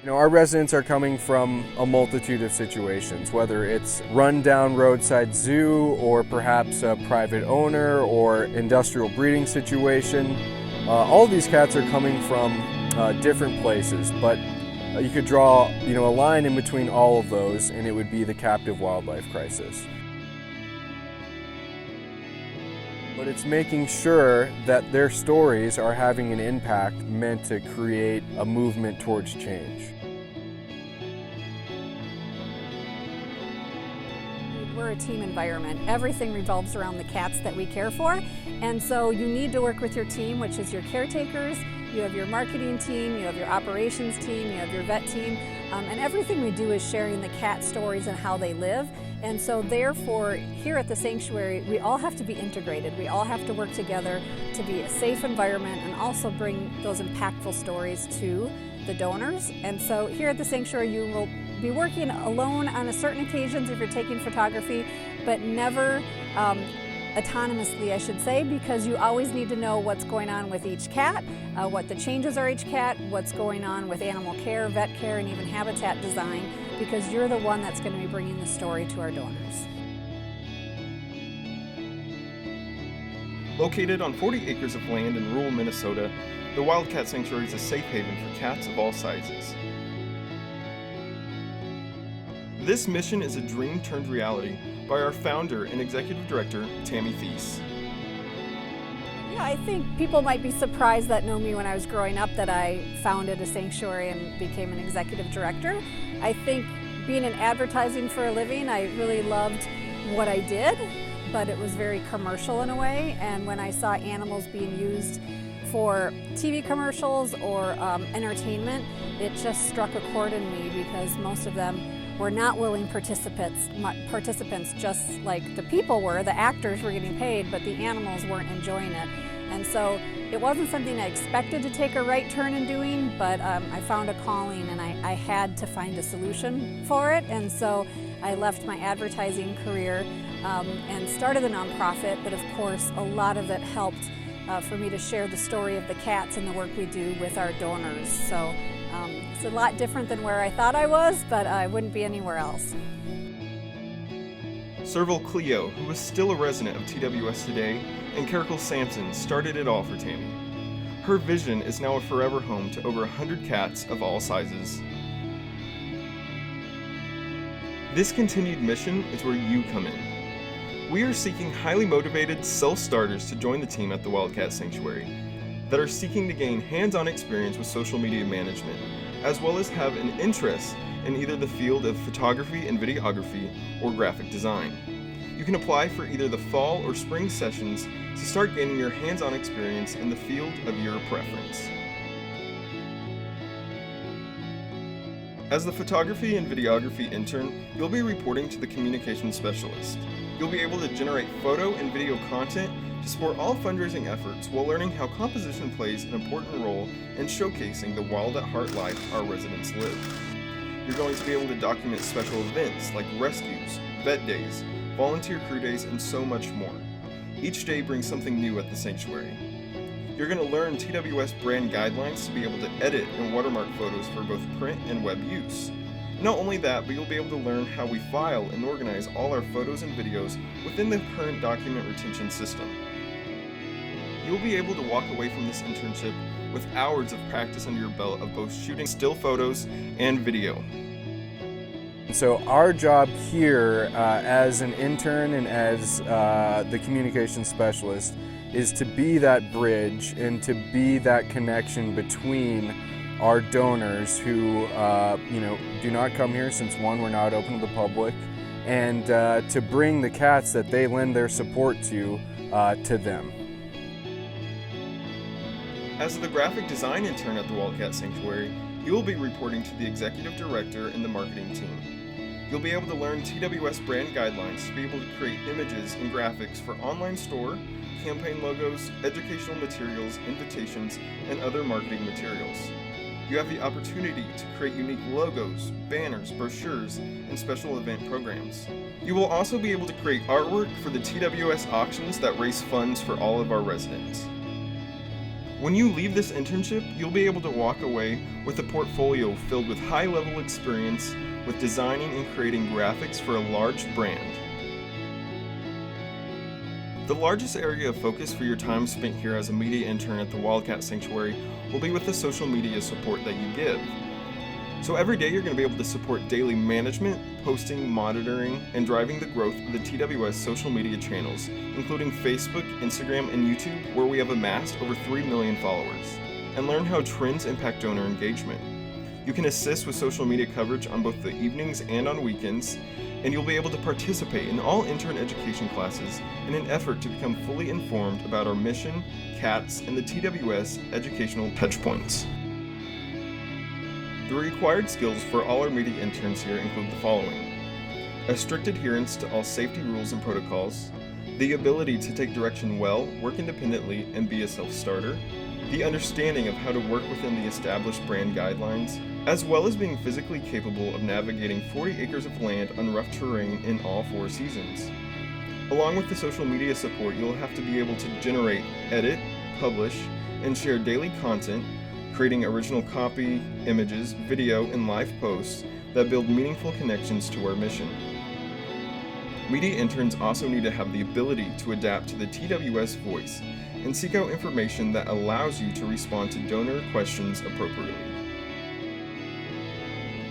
Our residents are coming from a multitude of situations, whether it's run-down roadside zoo or perhaps a private owner or industrial breeding situation. All of these cats are coming from different places, but you could draw a line in between all of those and it would be the captive wildlife crisis. But it's making sure that their stories are having an impact meant to create a movement towards change. We're a team environment. Everything revolves around the cats that we care for, and so you need to work with your team, which is your caretakers, you have your marketing team, you have your operations team, you have your vet team, and everything we do is sharing the cat stories and how they live. And so therefore, here at the sanctuary, we all have to be integrated. We all have to work together to be a safe environment and also bring those impactful stories to the donors. And so here at the sanctuary, you will be working alone on certain occasions if you're taking photography, but never autonomously, I should say, because you always need to know what's going on with each cat, what the changes are each cat, what's going on with animal care, vet care, and even habitat design, because you're the one that's going to be bringing the story to our donors. Located on 40 acres of land in rural Minnesota, the Wildcat Sanctuary is a safe haven for cats of all sizes. This mission is a dream turned reality by our founder and executive director, Tammy Thies. Yeah, I think people might be surprised that know me when I was growing up that I founded a sanctuary and became an executive director. I think being in advertising for a living, I really loved what I did, but it was very commercial in a way. And when I saw animals being used for TV commercials or entertainment, it just struck a chord in me because most of them were not willing participants just like the people were. The actors were getting paid, but the animals weren't enjoying it. And so it wasn't something I expected to take a right turn in doing, but I found a calling and I had to find a solution for it. And so I left my advertising career and started a nonprofit, but of course a lot of it helped for me to share the story of the cats and the work we do with our donors. So it's a lot different than where I thought I was, but I wouldn't be anywhere else. Serval Cleo, who is still a resident of TWS today, and Caracol Sampson started it all for Tammy. Her vision is now a forever home to over 100 cats of all sizes. This continued mission is where you come in. We are seeking highly motivated self-starters to join the team at the Wildcat Sanctuary that are seeking to gain hands-on experience with social media management, as well as have an interest in either the field of photography and videography or graphic design. You can apply for either the fall or spring sessions to start gaining your hands-on experience in the field of your preference. As the photography and videography intern, you'll be reporting to the communications specialist. You'll be able to generate photo and video content to support all fundraising efforts while learning how composition plays an important role in showcasing the wild at heart life our residents live. You're going to be able to document special events like rescues, vet days, volunteer crew days, and so much more. Each day brings something new at the sanctuary. You're going to learn TWS brand guidelines to be able to edit and watermark photos for both print and web use. Not only that, but you'll be able to learn how we file and organize all our photos and videos within the current document retention system. You'll be able to walk away from this internship with hours of practice under your belt of both shooting still photos and video. So our job here as an intern and as the communications specialist is to be that bridge and to be that connection between our donors who do not come here since one, we're not open to the public, and to bring the cats that they lend their support to them. As the graphic design intern at the Wildcat Sanctuary, you will be reporting to the executive director and the marketing team. You'll be able to learn TWS brand guidelines to be able to create images and graphics for online store, campaign logos, educational materials, invitations, and other marketing materials. You have the opportunity to create unique logos, banners, brochures, and special event programs. You will also be able to create artwork for the TWS auctions that raise funds for all of our residents. When you leave this internship, you'll be able to walk away with a portfolio filled with high-level experience with designing and creating graphics for a large brand. The largest area of focus for your time spent here as a media intern at the Wildcat Sanctuary will be with the social media support that you give. So every day you're going to be able to support daily management, posting, monitoring, and driving the growth of the TWS social media channels, including Facebook, Instagram, and YouTube, where we have amassed over 3 million followers, and learn how trends impact donor engagement. You can assist with social media coverage on both the evenings and on weekends, and you'll be able to participate in all intern education classes in an effort to become fully informed about our mission, CATS, and the TWS educational touchpoints. The required skills for all our media interns here include the following: a strict adherence to all safety rules and protocols, the ability to take direction well, work independently, and be a self-starter, the understanding of how to work within the established brand guidelines, as well as being physically capable of navigating 40 acres of land on rough terrain in all 4 seasons. Along with the social media support, you'll have to be able to generate, edit, publish, and share daily content, creating original copy, images, video, and live posts that build meaningful connections to our mission. Media interns also need to have the ability to adapt to the TWS voice and seek out information that allows you to respond to donor questions appropriately.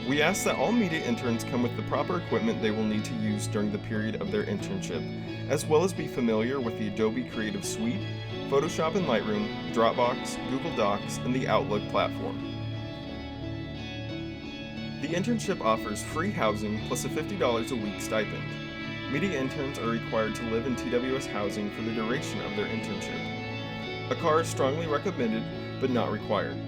We ask that all media interns come with the proper equipment they will need to use during the period of their internship, as well as be familiar with the Adobe Creative Suite, Photoshop and Lightroom, Dropbox, Google Docs, and the Outlook platform. The internship offers free housing plus a $50 a week stipend. Media interns are required to live in TWS housing for the duration of their internship. A car is strongly recommended, but not required.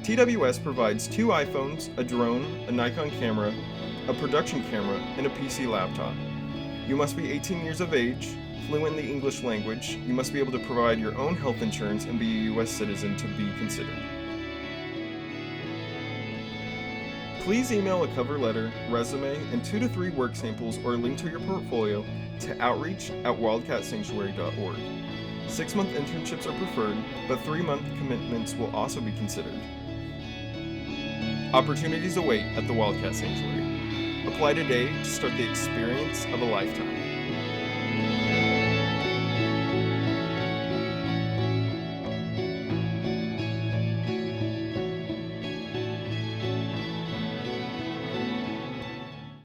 TWS provides 2 iPhones, a drone, a Nikon camera, a production camera, and a PC laptop. You must be 18 years of age, fluent in the English language. You must be able to provide your own health insurance and be a U.S. citizen to be considered. Please email a cover letter, resume, and 2 to 3 work samples or a link to your portfolio to outreach@wildcatsanctuary.org. 6-month internships are preferred, but 3-month commitments will also be considered. Opportunities await at the Wildcat Sanctuary. Apply today to start the experience of a lifetime.